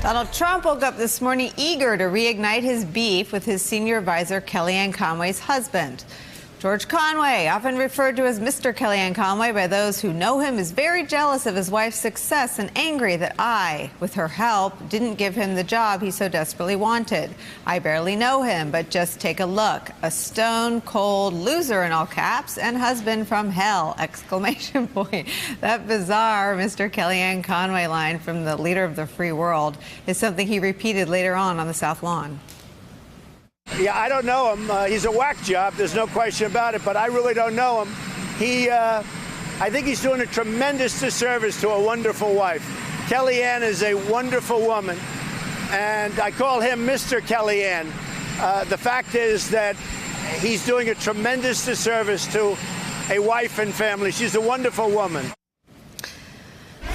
Donald Trump woke up this morning eager to reignite his beef with his senior advisor, Kellyanne Conway's husband. George Conway, often referred to as Mr. Kellyanne Conway by those who know him, is very jealous of his wife's success and angry that I, with her help, didn't give him the job he so desperately wanted. I barely know him, but just take a look. A stone-cold loser in all caps and husband from hell, exclamation point. That bizarre Mr. Kellyanne Conway line from the leader of the free world is something he repeated later on the South Lawn. Yeah, I don't know him. He's a whack job. There's no question about it, but I really don't know him. I think he's doing a tremendous disservice to a wonderful wife. Kellyanne is a wonderful woman, and I call him Mr. Kellyanne. The fact is that he's doing a tremendous disservice to a wife and family. She's a wonderful woman.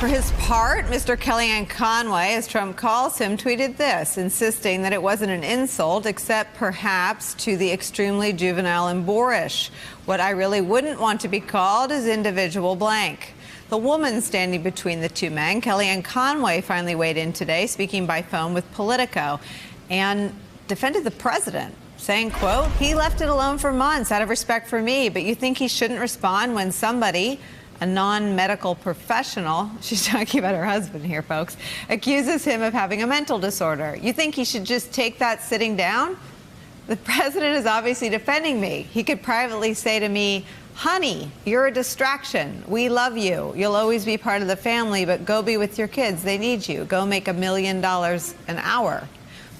For his part, Mr. Kellyanne Conway, as Trump calls him, tweeted this, insisting that it wasn't an insult, except perhaps to the extremely juvenile and boorish. What I really wouldn't want to be called is individual blank. The woman standing between the two men, Kellyanne Conway, finally weighed in today, speaking by phone with Politico, and defended the president, saying, quote, he left it alone for months out of respect for me, but you think he shouldn't respond when somebody, a non-medical professional, she's talking about her husband here, folks, accuses him of having a mental disorder. You think he should just take that sitting down? The president is obviously defending me. He could privately say to me, honey, you're a distraction. We love you. You'll always be part of the family, but go be with your kids. They need you. Go make $1 million an hour.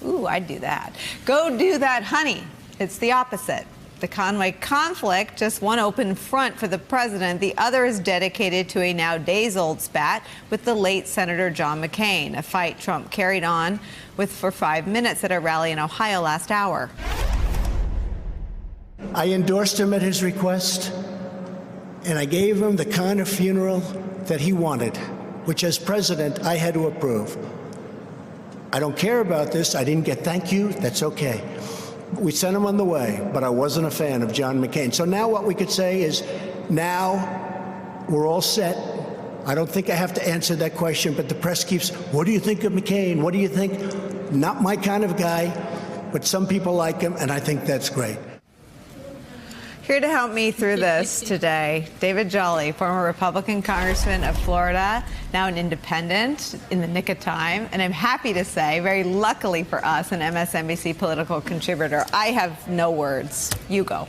Ooh, I'd do that. Go do that, honey. It's the opposite. The Conway conflict, just one open front for the president. The other is dedicated to a now days-old spat with the late Senator John McCain, a fight Trump carried on with for 5 minutes at a rally in Ohio last hour. I endorsed him at his request, and I gave him the kind of funeral that he wanted, which as president I had to approve. I don't care about this. I didn't get thank you. That's okay. We sent him on the way, but I wasn't a fan of John McCain. So now what we could say is, now we're all set. I don't think I have to answer that question, but the press keeps, what do you think of McCain? What do you think? Not my kind of guy, but some people like him, and I think that's great. Here to help me through this today, David Jolly, former Republican congressman of Florida, now an independent in the nick of time. And I'm happy to say, very luckily for us, an MSNBC political contributor. I have no words. You go.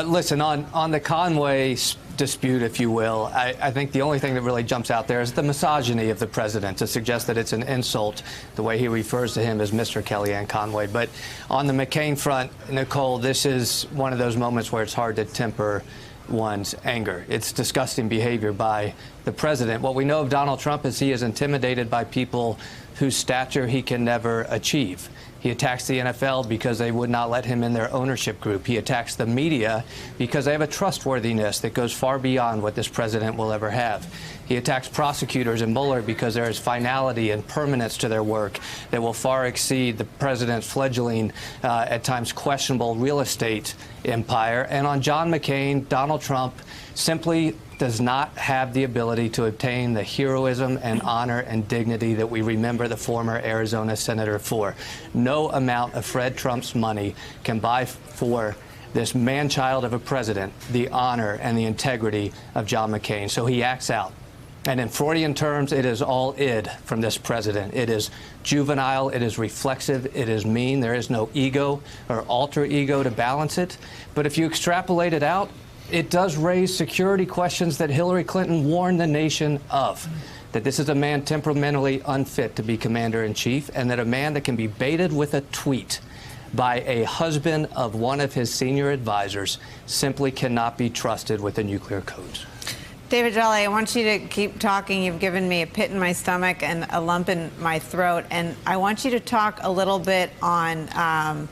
Listen, on the Conway dispute, if you will, I think the only thing that really jumps out there is the misogyny of the president to suggest that it's an insult the way he refers to him as Mr. Kellyanne Conway. But on the McCain front, Nicole, this is one of those moments where it's hard to temper one's anger. It's disgusting behavior by the president. What we know of Donald Trump is he is intimidated by people whose stature he can never achieve. He attacks the NFL because they would not let him in their ownership group. He attacks the media because they have a trustworthiness that goes far beyond what this president will ever have. He attacks prosecutors and Mueller because there is finality and permanence to their work that will far exceed the president's fledgling, at times questionable real estate empire. And on John McCain, Donald Trump simply does not have the ability to obtain the heroism and honor and dignity that we remember the former Arizona senator for. No amount of Fred Trump's money can buy for this man-child of a president the honor and the integrity of John McCain. So he acts out. And in Freudian terms, it is all id from this president. It is juvenile, it is reflexive, it is mean. There is no ego or alter ego to balance it. But if you extrapolate it out, it does raise security questions that Hillary Clinton warned the nation of, that this is a man temperamentally unfit to be commander-in-chief, and that a man that can be baited with a tweet by a husband of one of his senior advisors simply cannot be trusted with the nuclear codes. David Jolly, I want you to keep talking. You've given me a pit in my stomach and a lump in my throat, and I want you to talk a little bit on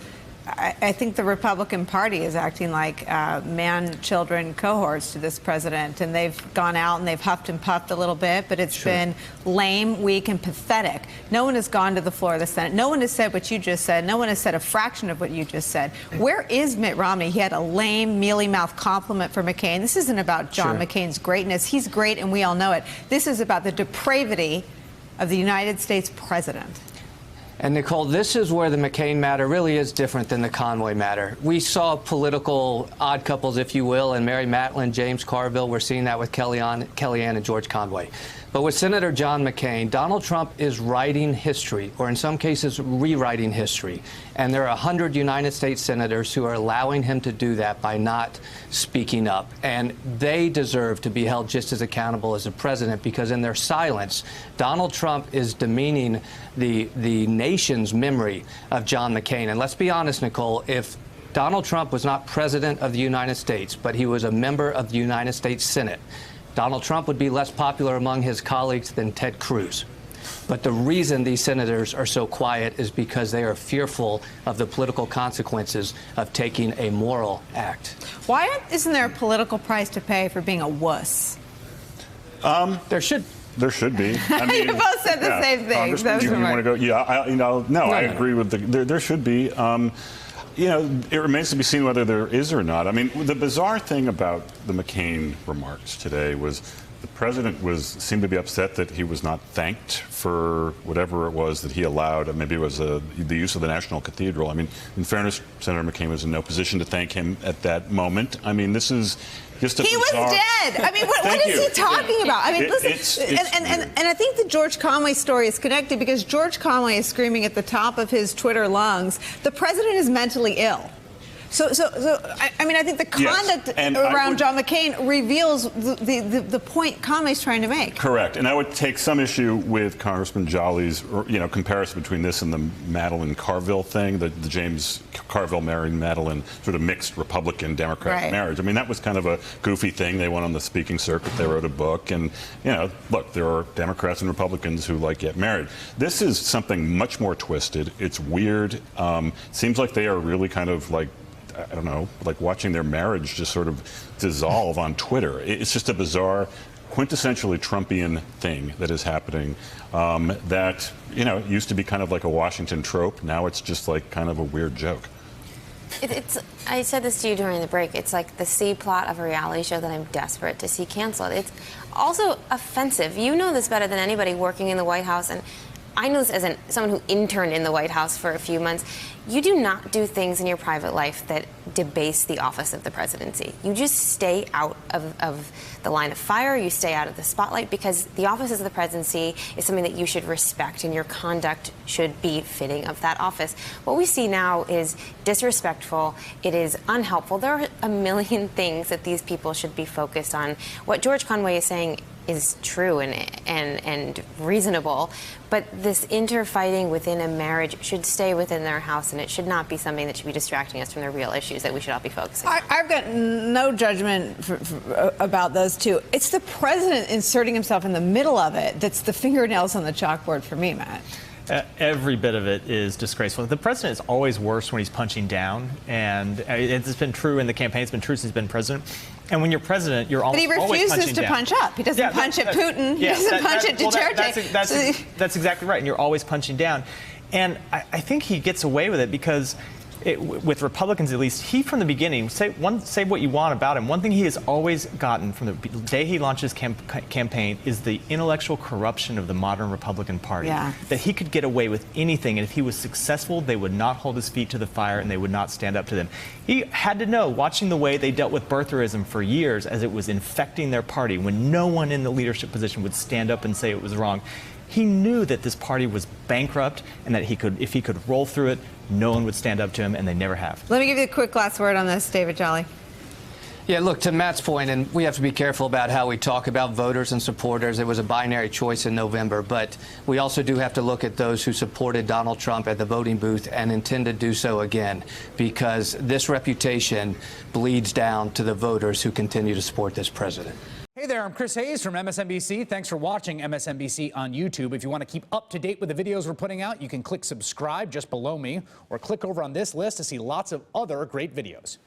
I think the Republican Party is acting like man-children cohorts to this president, and they've gone out and they've huffed and puffed a little bit, but it's been lame, weak, and pathetic. No one has gone to the floor of the Senate. No one has said what you just said. No one has said a fraction of what you just said. Where is Mitt Romney? He had a lame, mealy-mouthed compliment for McCain. This isn't about John McCain's greatness. He's great, and we all know it. This is about the depravity of the United States president. And Nicole, this is where the McCain matter really is different than the Conway matter. We saw political odd couples, if you will, and Mary Matlin, James Carville. We're seeing that with Kellyanne and George Conway. But with Senator John McCain, Donald Trump is writing history, or in some cases, rewriting history. And there are 100 United States senators who are allowing him to do that by not speaking up. And they deserve to be held just as accountable as the president, because in their silence, Donald Trump is demeaning the nation's memory of John McCain. And let's be honest, Nicole, if Donald Trump was not president of the United States, but he was a member of the United States Senate, Donald Trump would be less popular among his colleagues than Ted Cruz. But the reason these senators are so quiet is because they are fearful of the political consequences of taking a moral act. Why isn't there a political price to pay for being a wuss? There should. There should be. I mean, You both said the same thing. Congressman, you want to go? Yeah, I agree with there should be. It remains to be seen whether there is or not. I mean, the bizarre thing about the McCain remarks today was the president seemed to be upset that he was not thanked for whatever it was that he allowed. Maybe it was the use of the National Cathedral. I mean, in fairness, Senator McCain was in no position to thank him at that moment. I mean, this is just a He was dead. I mean, what is he talking about? I mean, listen, and I think the George Conway story is connected because George Conway is screaming at the top of his Twitter lungs, the president is mentally ill. So I mean, I think the conduct around John McCain reveals the point Conway's trying to make. Correct. And I would take some issue with Congressman Jolly's, comparison between this and the Madeline Carville thing, the James Carville marrying Madeline, sort of mixed Republican-Democrat marriage. I mean, that was kind of a goofy thing. They went on the speaking circuit. They wrote a book. And, look, there are Democrats and Republicans who get married. This is something much more twisted. It's weird. Seems like they are really kind of I don't know, watching their marriage just sort of dissolve on Twitter. It's just a bizarre, quintessentially Trumpian thing that is happening that, used to be kind of like a Washington trope. Now it's just kind of a weird joke. I said this to you during the break. It's like the C plot of a reality show that I'm desperate to see canceled. It's also offensive. You know this better than anybody working in the White House, and I know this as someone who interned in the White House for a few months. You do not do things in your private life that debase the office of the presidency. You just stay out of the line of fire. You stay out of the spotlight because the office of the presidency is something that you should respect, and your conduct should be fitting of that office. What we see now is disrespectful. It is unhelpful. There are a million things that these people should be focused on. What George Conway is saying is true and reasonable, but this interfighting within a marriage should stay within their house, and it should not be something that should be distracting us from the real issues that we should all be focusing on. I've got no judgment about those two. It's the president inserting himself in the middle of it that's the fingernails on the chalkboard for me, Matt. Every bit of it is disgraceful. The president is always worse when he's punching down, and it's been true in the campaign. It's been true since he's been president. And when you're president, you're always punching down. But he refuses to punch up. He doesn't punch at Putin. He doesn't punch at Duterte. That's exactly right. And you're always punching down. And I think he gets away with it because, with Republicans at least, he from the beginning, say what you want about him. One thing he has always gotten from the day he launched his campaign is the intellectual corruption of the modern Republican Party. Yeah. That he could get away with anything, and if he was successful, they would not hold his feet to the fire and they would not stand up to them. He had to know, watching the way they dealt with birtherism for years as it was infecting their party, when no one in the leadership position would stand up and say it was wrong. He knew that this party was bankrupt and that if he could roll through it, no one would stand up to him, and they never have. Let me give you a quick last word on this, David Jolly. Yeah, look, to Matt's point, and we have to be careful about how we talk about voters and supporters. It was a binary choice in November, but we also do have to look at those who supported Donald Trump at the voting booth and intend to do so again, because this reputation bleeds down to the voters who continue to support this president. Hey there, I'm Chris Hayes from MSNBC. Thanks for watching MSNBC on YouTube. If you want to keep up to date with the videos we're putting out, you can click subscribe just below me, or click over on this list to see lots of other great videos.